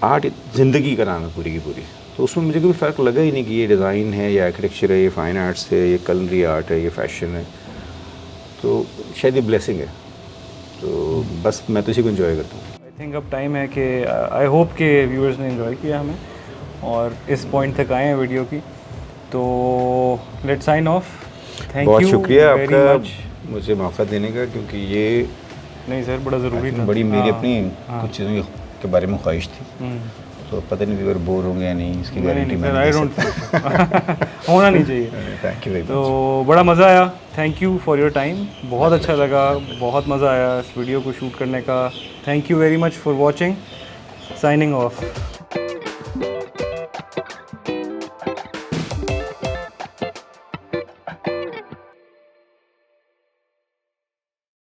आर्ट ज़िंदगी का नाम है पूरी की पूरी। तो उसमें मुझे कोई फ़र्क लगा ही नहीं कि ये डिज़ाइन है या आर्किटेक्चर है, ये फ़ाइन आर्ट्स है, ये कलनरी आर्ट है, ये फ़ैशन है। तो शायद ये ब्लेसिंग है। तो बस मैं तो इसी को एंजॉय करता हूँ। आई थिंक अब टाइम है कि आई होप के व्यूअर्स ने एंजॉय किया हमें, और इस पॉइंट तक आए हैं वीडियो की। तो let's sign off. Thank you, बहुत शुक्रिया आपका मुझे मौका देने का, क्योंकि ये नहीं सर बड़ा ज़रूरी था। बड़ी मेरी अपनी कुछ चीज़ों के बारे में ख्वाहिश थी। तो पता नहीं व्यूअर बोर होंगे या नहीं, इसकी गारंटी मैं नहीं दे सकता। होना नहीं चाहिए। Thank you very much. तो बड़ा मज़ा आया, thank you for your time. बहुत अच्छा लगा, बहुत मज़ा आया इस वीडियो को शूट करने का। Thank you very much for watching. Signing off.